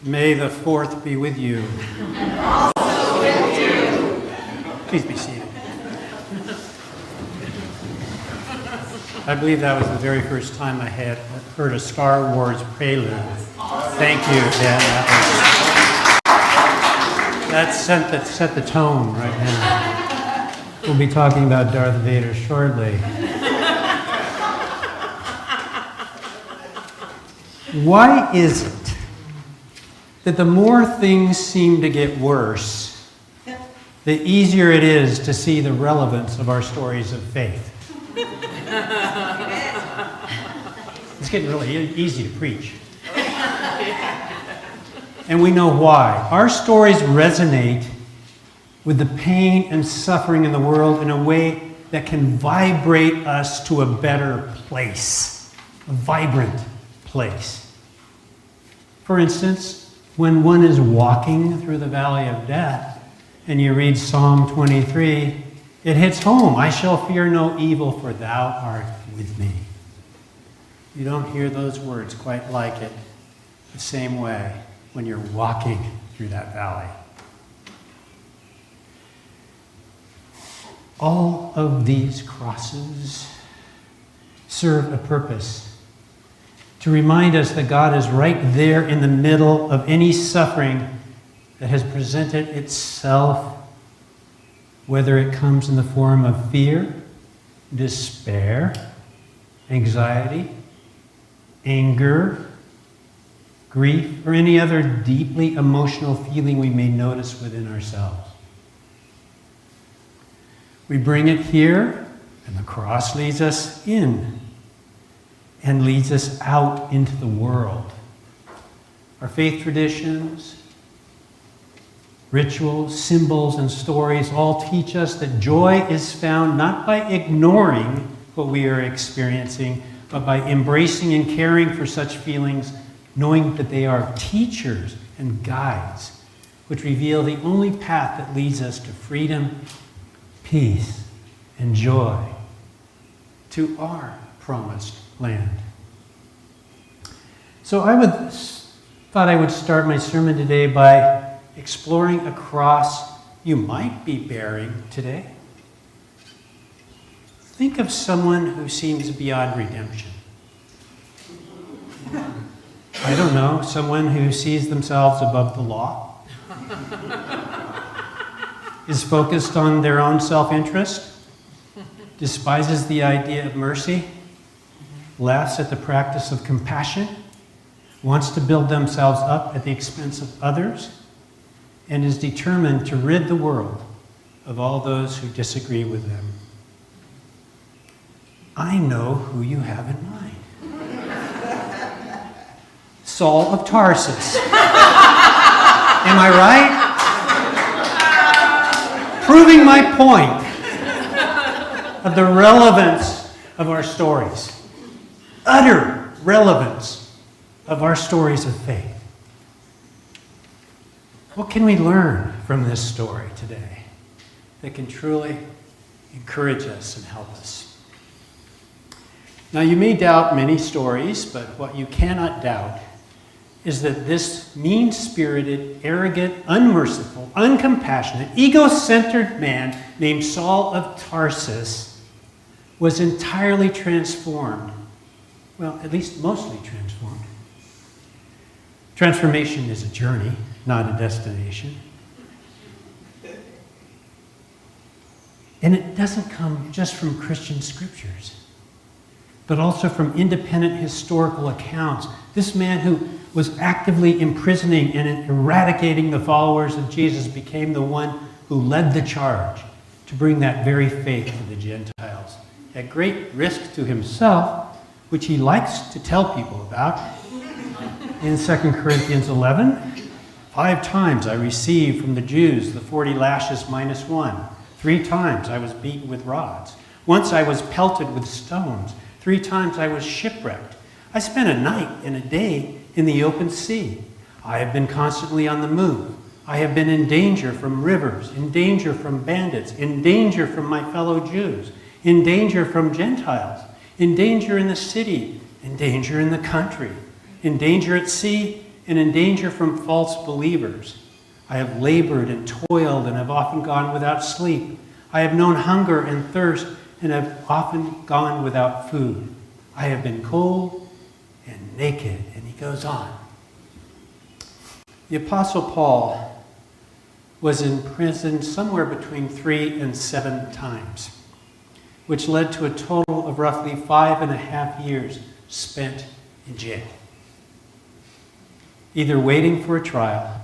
May the 4th be with you. Also with you. Please be seated. I believe that was the very first time I had heard a Star Wars prelude. Thank you, Dan. That set the tone right now. We'll be talking about Darth Vader shortly. Why is it that the more things seem to get worse, the easier it is to see the relevance of our stories of faith? It's getting really easy to preach. And we know why. Our stories resonate with the pain and suffering in the world in a way that can vibrate us to a better place, a vibrant place. For instance, when one is walking through the valley of death and you read Psalm 23, it hits home. I shall fear no evil, for thou art with me. You don't hear those words quite like it the same way when you're walking through that valley. All of these crosses serve a purpose to remind us that God is right there in the middle of any suffering that has presented itself, whether it comes in the form of fear, despair, anxiety, anger, grief, or any other deeply emotional feeling we may notice within ourselves. We bring it here, and the cross leads us in and leads us out into the world. Our faith traditions, rituals, symbols, and stories all teach us that joy is found not by ignoring what we are experiencing, but by embracing and caring for such feelings, knowing that they are teachers and guides, which reveal the only path that leads us to freedom, peace, and joy, to our promised land. So I thought I would start my sermon today by exploring a cross you might be bearing today. Think of someone who seems beyond redemption. I don't know, someone who sees themselves above the law, is focused on their own self-interest, despises the idea of mercy, laughs at the practice of compassion, wants to build themselves up at the expense of others, and is determined to rid the world of all those who disagree with them. I know who you have in mind. Saul of Tarsus. Am I right? Proving my point of the relevance of our stories. Utter relevance of our stories of faith. What can we learn from this story today that can truly encourage us and help us? Now, you may doubt many stories, but what you cannot doubt is that this mean-spirited, arrogant, unmerciful, uncompassionate, ego-centered man named Saul of Tarsus was entirely transformed. Well, at least mostly transformed. Transformation is a journey, not a destination. And it doesn't come just from Christian scriptures, but also from independent historical accounts. This man who was actively imprisoning and eradicating the followers of Jesus became the one who led the charge to bring that very faith to the Gentiles, at great risk to himself, which he likes to tell people about. In 2 Corinthians 11, 5 times I received from the Jews the 40 lashes minus 1. 3 times I was beaten with rods. Once I was pelted with stones. 3 times I was shipwrecked. I spent a night and a day in the open sea. I have been constantly on the move. I have been in danger from rivers, in danger from bandits, in danger from my fellow Jews, in danger from Gentiles, in danger in the city, in danger in the country, in danger at sea, and in danger from false believers. I have labored and toiled and have often gone without sleep. I have known hunger and thirst and have often gone without food. I have been cold and naked." And he goes on. The Apostle Paul was in prison somewhere between 3 and 7 times, which led to a total of roughly 5.5 years spent in jail, either waiting for a trial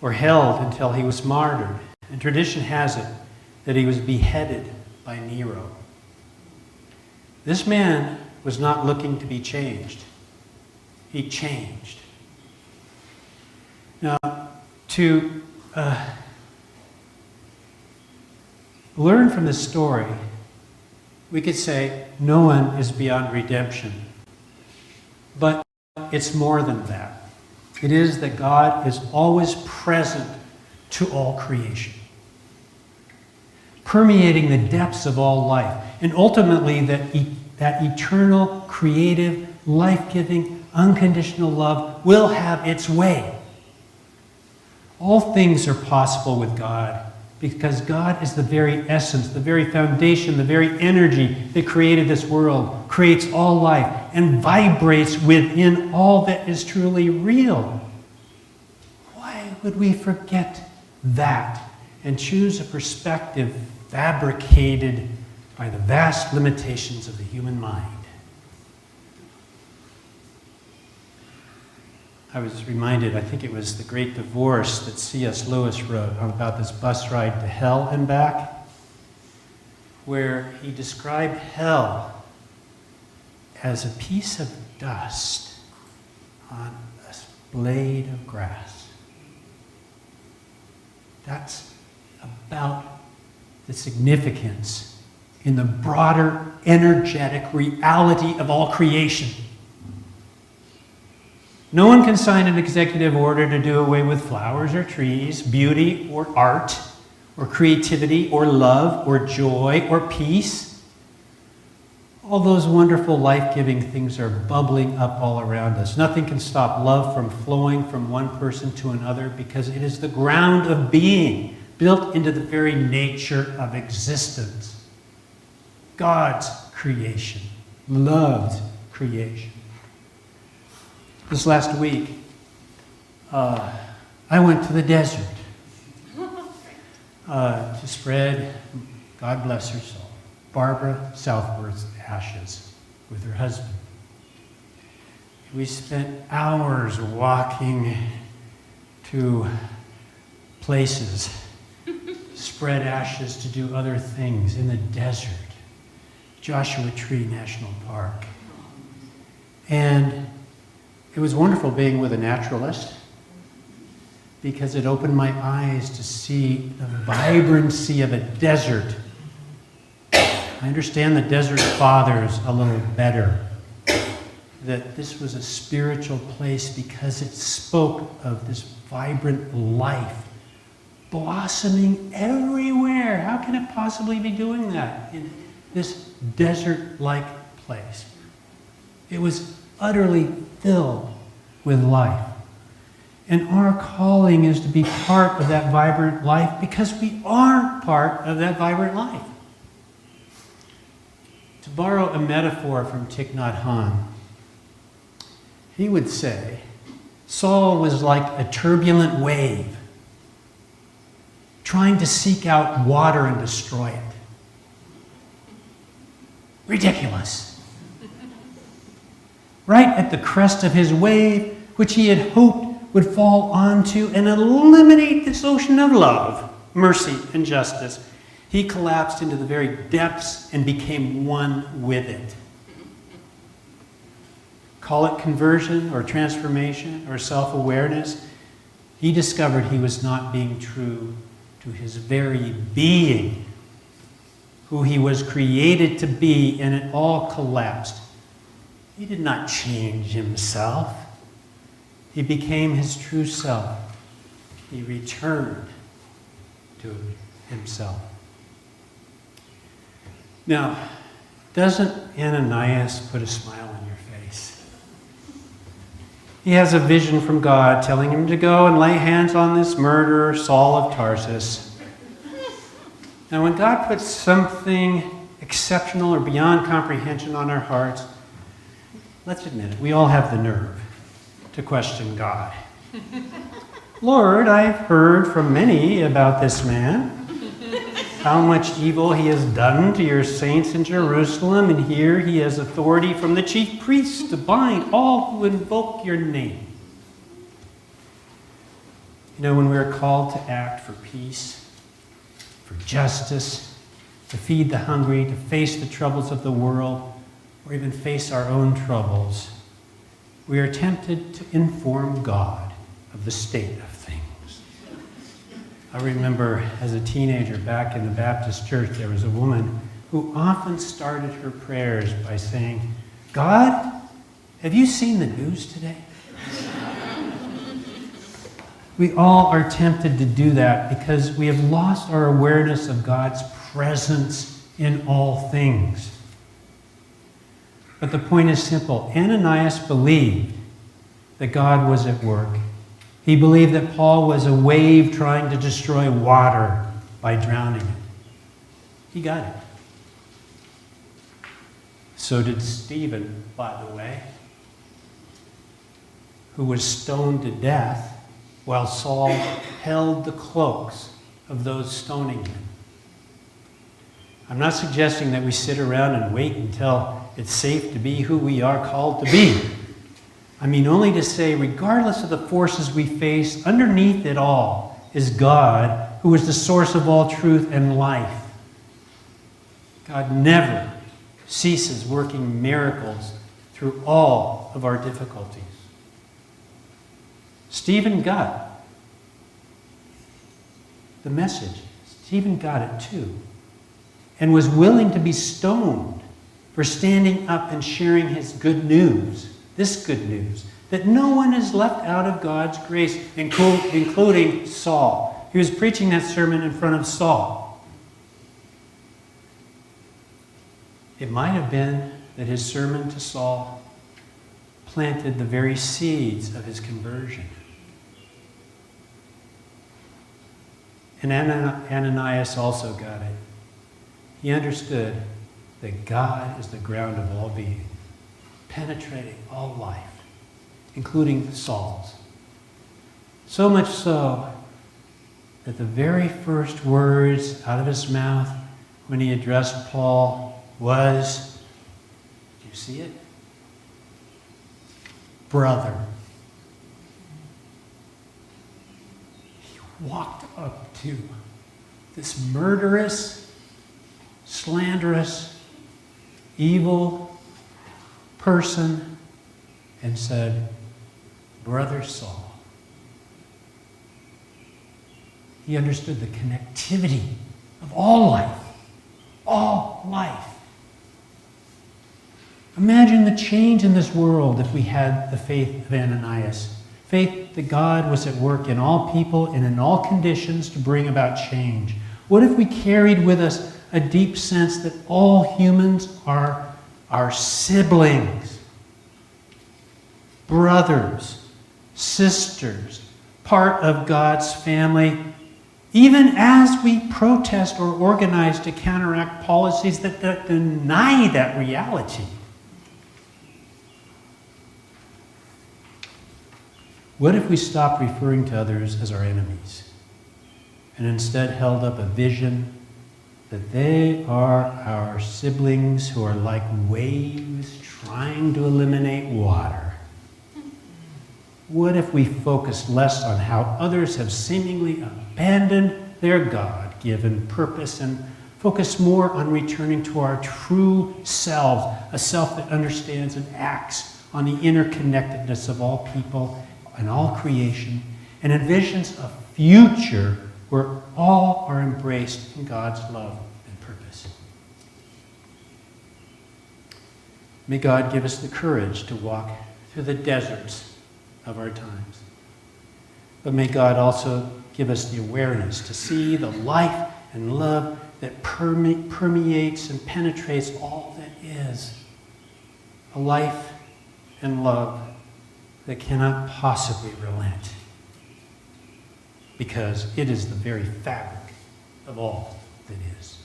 or held until he was martyred. And tradition has it that he was beheaded by Nero. This man was not looking to be changed. He changed. Now, to learn from this story, we could say no one is beyond redemption. But it's more than that. It is that God is always present to all creation, permeating the depths of all life, and ultimately that eternal, creative, life-giving, unconditional love will have its way. All things are possible with God because God is the very essence, the very foundation, the very energy that created this world, creates all life, and vibrates within all that is truly real. Why would we forget that and choose a perspective fabricated by the vast limitations of the human mind? I was reminded, I think it was The Great Divorce that C.S. Lewis wrote about this bus ride to hell and back, where he described hell as a piece of dust on a blade of grass. That's about the significance in the broader, energetic reality of all creation. No one can sign an executive order to do away with flowers or trees, beauty or art, or creativity or love or joy or peace. All those wonderful life-giving things are bubbling up all around us. Nothing can stop love from flowing from one person to another because it is the ground of being, built into the very nature of existence. God's creation, love's creation. This last week, I went to the desert to spread, God bless her soul, Barbara Southworth's ashes with her husband. We spent hours walking to places, spread ashes to do other things in the desert, Joshua Tree National Park. And it was wonderful being with a naturalist because it opened my eyes to see the vibrancy of a desert. I understand the desert fathers a little better, that this was a spiritual place because it spoke of this vibrant life blossoming everywhere. How can it possibly be doing that in this desert-like place? It was utterly filled with life. And our calling is to be part of that vibrant life because we are part of that vibrant life. To borrow a metaphor from Thich Nhat Hanh, he would say, Saul was like a turbulent wave trying to seek out water and destroy it. Ridiculous. Right at the crest of his wave, which he had hoped would fall onto and eliminate this ocean of love, mercy, and justice, he collapsed into the very depths and became one with it. Call it conversion or transformation or self-awareness. He discovered he was not being true to his very being, who he was created to be, and it all collapsed. He did not change himself. He became his true self. He returned to himself. Now, doesn't Ananias put a smile on your face? he has a vision from God telling him to go and lay hands on this murderer, Saul of Tarsus. Now, when God puts something exceptional or beyond comprehension on our hearts, let's admit it, we all have the nerve to question God. Lord, I've heard from many about this man, how much evil he has done to your saints in Jerusalem, and here he has authority from the chief priests to bind all who invoke your name. You know, when we are called to act for peace, for justice, to feed the hungry, to face the troubles of the world, or even face our own troubles, we are tempted to inform God of the state of things. I remember as a teenager back in the Baptist church, there was a woman who often started her prayers by saying, God, have you seen the news today? We all are tempted to do that because we have lost our awareness of God's presence in all things. But the point is simple. Ananias believed that God was at work. He believed that Paul was a wave trying to destroy water by drowning it. He got it. So did Stephen, by the way, who was stoned to death while Saul held the cloaks of those stoning him. I'm not suggesting that we sit around and wait until it's safe to be who we are called to be. I mean only to say, regardless of the forces we face, underneath it all is God, who is the source of all truth and life. God never ceases working miracles through all of our difficulties. Stephen got the message. Stephen got it too, and was willing to be stoned for standing up and sharing his good news, this good news, that no one is left out of God's grace, including Saul. He was preaching that sermon in front of Saul. It might have been that his sermon to Saul planted the very seeds of his conversion. And Ananias also got it. He understood that God is the ground of all being, penetrating all life, including Saul's. So much so that the very first words out of his mouth when he addressed Paul was, do you see it? Brother. He walked up to this murderous, slanderous, evil person and said, Brother Saul. He understood the connectivity of all life. All life. Imagine the change in this world if we had the faith of Ananias. Faith that God was at work in all people and in all conditions to bring about change. What if we carried with us a deep sense that all humans are our siblings, brothers, sisters, part of God's family, even as we protest or organize to counteract policies that deny that reality? What if we stopped referring to others as our enemies and instead held up a vision that they are our siblings who are like waves trying to eliminate water? What if we focused less on how others have seemingly abandoned their God-given purpose and focused more on returning to our true selves, a self that understands and acts on the interconnectedness of all people and all creation, and envisions a future where all are embraced in God's love and purpose? May God give us the courage to walk through the deserts of our times. But may God also give us the awareness to see the life and love that permeates and penetrates all that is. A life and love that cannot possibly relent, because it is the very fabric of all that is.